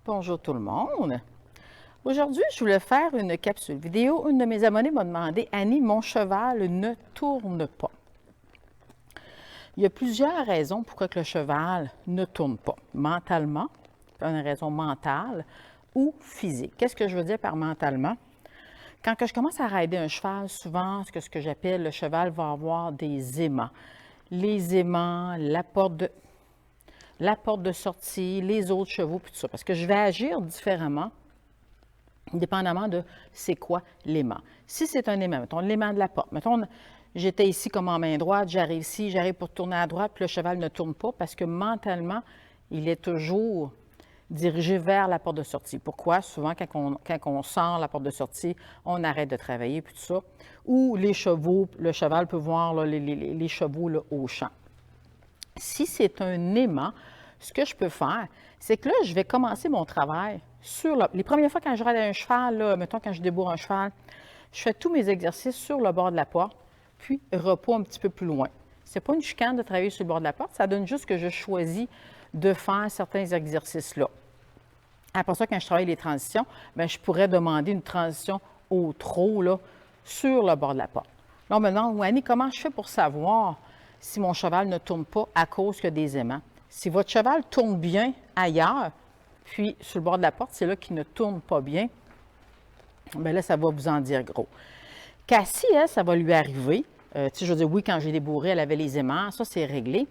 Bonjour tout le monde. Aujourd'hui, je voulais faire une capsule vidéo. Une de mes abonnées m'a demandé « Annie, mon cheval ne tourne pas ». Il y a plusieurs raisons pourquoi que le cheval ne tourne pas. Mentalement, une raison mentale ou physique. Qu'est-ce que je veux dire par mentalement? Quand que je commence à rider un cheval, souvent, ce que j'appelle le cheval va avoir des aimants. Les aimants, la porte de sortie, les autres chevaux, puis tout ça. Parce que je vais agir différemment, dépendamment de c'est quoi l'aimant. Si c'est un aimant, mettons l'aimant de la porte, mettons j'étais ici comme en main droite, j'arrive ici, j'arrive pour tourner à droite, puis le cheval ne tourne pas parce que mentalement, il est toujours dirigé vers la porte de sortie. Pourquoi? Souvent, quand on sort la porte de sortie, on arrête de travailler, puis tout ça. Ou les chevaux, le cheval peut voir là, les chevaux là, au champ. Si c'est un aimant, ce que je peux faire, c'est que là, je vais commencer mon travail sur les premières fois quand je ride un cheval, là, mettons quand je débourre un cheval, je fais tous mes exercices sur le bord de la porte, puis repos un petit peu plus loin. Ce n'est pas une chicane de travailler sur le bord de la porte, ça donne juste que je choisis de faire certains exercices-là. Après ça, quand je travaille les transitions, bien, je pourrais demander une transition au trot là, sur le bord de la porte. Là, on me demande, Annie, comment je fais pour savoir si mon cheval ne tourne pas à cause que des aimants? Si votre cheval tourne bien ailleurs, puis sur le bord de la porte, c'est là qu'il ne tourne pas bien, bien là, ça va vous en dire gros. Cassie, elle, ça va lui arriver. Je veux dire, oui, quand j'ai débourré, elle avait les aimants, ça, c'est réglé.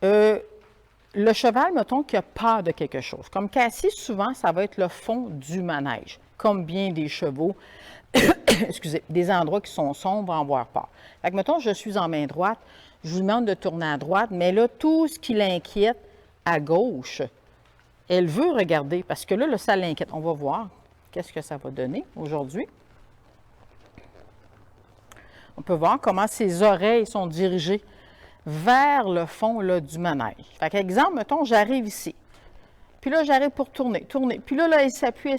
Le cheval, mettons, qui a peur de quelque chose. Comme Cassie, souvent, ça va être le fond du manège, comme bien des chevaux, excusez, des endroits qui sont sombres, en avoir peur. Fait que, mettons, je suis en main droite, je vous demande de tourner à droite, mais là, tout ce qui l'inquiète à gauche, elle veut regarder, parce que là, ça l'inquiète. On va voir qu'est-ce que ça va donner aujourd'hui. On peut voir comment ses oreilles sont dirigées vers le fond là, du manège. Fait qu'exemple, mettons, j'arrive ici. Puis là, j'arrive pour tourner. Puis là, elle s'appuie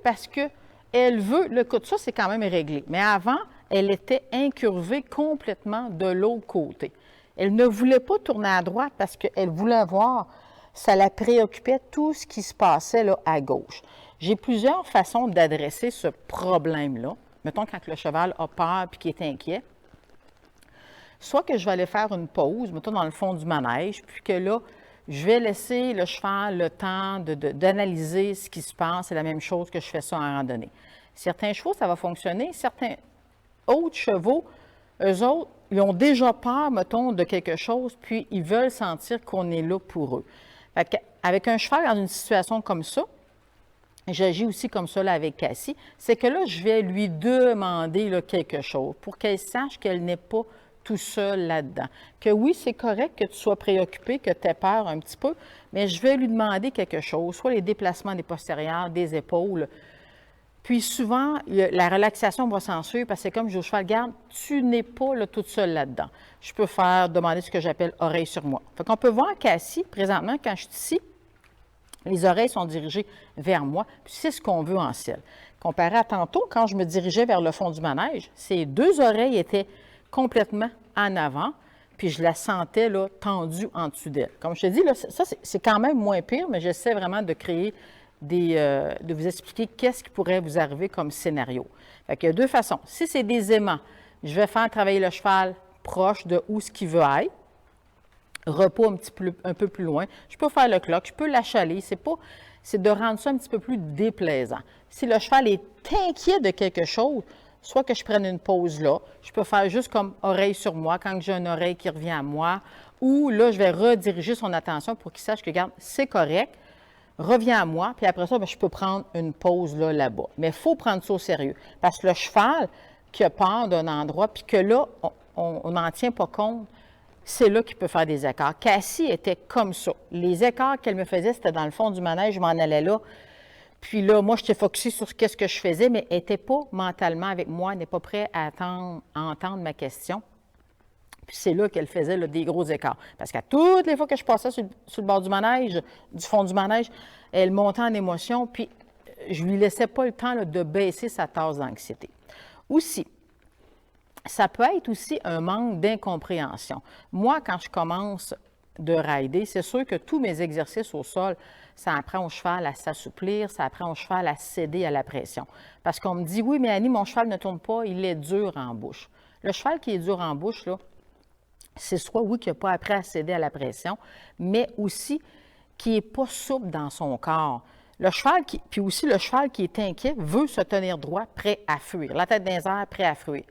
parce qu'elle veut, le coup de ça, c'est quand même réglé. Mais avant, elle était incurvée complètement de l'autre côté. Elle ne voulait pas tourner à droite parce qu'elle voulait voir, ça la préoccupait tout ce qui se passait là, à gauche. J'ai plusieurs façons d'adresser ce problème-là. Mettons, quand le cheval a peur et qu'il est inquiet. Soit que je vais aller faire une pause, mettons dans le fond du manège, puis que là, je vais laisser le cheval le temps d'analyser ce qui se passe. C'est la même chose que je fais ça en randonnée. Certains chevaux, ça va fonctionner. Certains autres chevaux, eux autres, ils ont déjà peur, mettons, de quelque chose, puis ils veulent sentir qu'on est là pour eux. Avec un cheval dans une situation comme ça, j'agis aussi comme ça là, avec Cassie, c'est que là, je vais lui demander là, quelque chose pour qu'elle sache qu'elle n'est pas tout seul là-dedans. Que oui, c'est correct que tu sois préoccupé, que tu aies peur un petit peu, mais je vais lui demander quelque chose, soit les déplacements des postérieurs, des épaules. Puis souvent, la relaxation va s'en suivre parce que c'est comme je dis au cheval, regarde, tu n'es pas là, toute seule là-dedans. Je peux demander ce que j'appelle oreille sur moi. Fait qu'on peut voir Cassie, présentement, quand je suis ici, les oreilles sont dirigées vers moi, puis c'est ce qu'on veut en selle. Comparé à tantôt, quand je me dirigeais vers le fond du manège, ces deux oreilles étaient complètement en avant, puis je la sentais là, tendue en dessous d'elle. Comme je te dis, là, ça, c'est quand même moins pire, mais j'essaie vraiment de créer de vous expliquer qu'est-ce qui pourrait vous arriver comme scénario. Fait qu'il y a deux façons. Si c'est des aimants, je vais faire travailler le cheval proche de où ce qu'il veut être, repos un peu plus loin. Je peux faire le cloc, je peux l'achaler. C'est de rendre ça un petit peu plus déplaisant. Si le cheval est inquiet de quelque chose, soit que je prenne une pause là, je peux faire juste comme oreille sur moi quand j'ai une oreille qui revient à moi, ou là, je vais rediriger son attention pour qu'il sache que, regarde, c'est correct, reviens à moi, puis après ça, bien, je peux prendre une pause là-bas. Mais il faut prendre ça au sérieux, parce que le cheval qui a peur d'un endroit, puis que là, on n'en tient pas compte, c'est là qu'il peut faire des écarts. Cassie était comme ça. Les écarts qu'elle me faisait, c'était dans le fond du manège, je m'en allais là. Puis là, moi, j'étais focusée sur ce que je faisais, mais elle n'était pas mentalement avec moi, elle n'est pas prête à entendre ma question. Puis c'est là qu'elle faisait là, des gros écarts. Parce qu'à toutes les fois que je passais sur le bord du manège, du fond du manège, elle montait en émotion, puis je ne lui laissais pas le temps là, de baisser sa tasse d'anxiété. Aussi, ça peut être aussi un manque d'incompréhension. Moi, quand je commence de rider, c'est sûr que tous mes exercices au sol, ça apprend au cheval à s'assouplir, ça apprend au cheval à céder à la pression. Parce qu'on me dit, oui, mais Annie, mon cheval ne tourne pas, il est dur en bouche. Le cheval qui est dur en bouche, là, c'est soit, oui, qui n'a pas appris à céder à la pression, mais aussi qui n'est pas souple dans son corps. Le cheval, puis aussi le cheval qui est inquiet, veut se tenir droit, prêt à fuir. La tête dans les airs, prêt à fuir.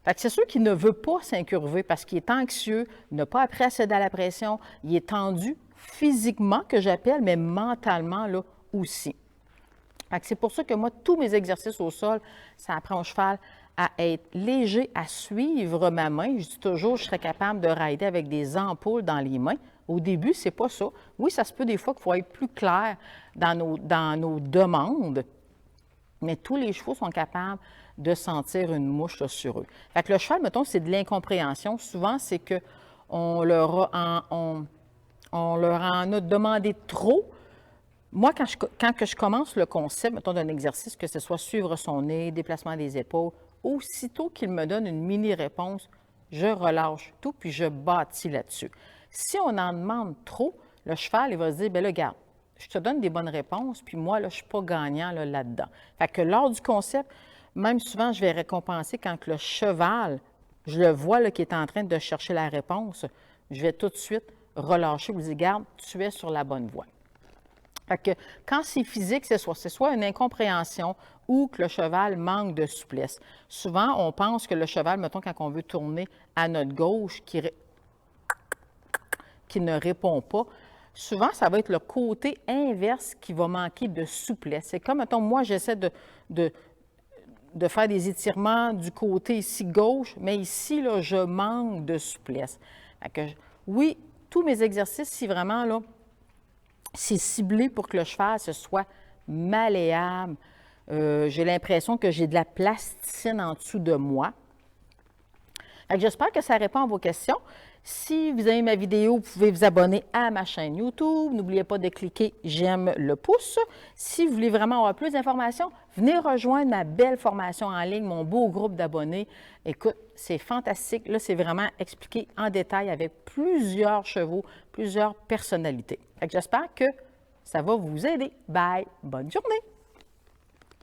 Fait que c'est sûr qu'il ne veut pas s'incurver parce qu'il est anxieux, il n'a pas appris à céder à la pression, il est tendu physiquement, que j'appelle, mais mentalement là aussi. Fait que c'est pour ça que moi, tous mes exercices au sol, ça apprend au cheval à être léger, à suivre ma main. Je dis toujours, je serais capable de rider avec des ampoules dans les mains. Au début, c'est pas ça. Oui, ça se peut des fois qu'il faut être plus clair dans nos demandes, mais tous les chevaux sont capables de sentir une mouche là, sur eux. Fait que le cheval, mettons, c'est de l'incompréhension. Souvent, c'est qu'on leur en a demandé trop. Moi, quand je commence le concept, mettons, d'un exercice, que ce soit suivre son nez, déplacement des épaules, aussitôt qu'il me donne une mini-réponse, je relâche tout, puis je bâtis là-dessus. Si on en demande trop, le cheval, il va se dire, bien là, regarde, je te donne des bonnes réponses, puis moi, là, je ne suis pas gagnant là-dedans. Fait que lors du concept, même souvent, je vais récompenser quand le cheval, je le vois là, qui est en train de chercher la réponse, je vais tout de suite relâcher, vous dire, regarde, tu es sur la bonne voie. Fait que quand c'est physique, c'est soit une incompréhension ou que le cheval manque de souplesse. Souvent, on pense que le cheval, mettons, quand on veut tourner à notre gauche, qui ne répond pas, souvent, ça va être le côté inverse qui va manquer de souplesse. C'est comme, mettons, moi, j'essaie de faire des étirements du côté ici gauche, mais ici, là, je manque de souplesse. Fait que, oui, tous mes exercices, si vraiment, là, c'est ciblé pour que le cheval se soit malléable. J'ai l'impression que j'ai de la plasticine en dessous de moi. J'espère que ça répond à vos questions. Si vous aimez ma vidéo, vous pouvez vous abonner à ma chaîne YouTube. N'oubliez pas de cliquer « J'aime le pouce ». Si vous voulez vraiment avoir plus d'informations, venez rejoindre ma belle formation en ligne, mon beau groupe d'abonnés. Écoute, c'est fantastique. Là, c'est vraiment expliqué en détail avec plusieurs chevaux, plusieurs personnalités. J'espère que ça va vous aider. Bye! Bonne journée!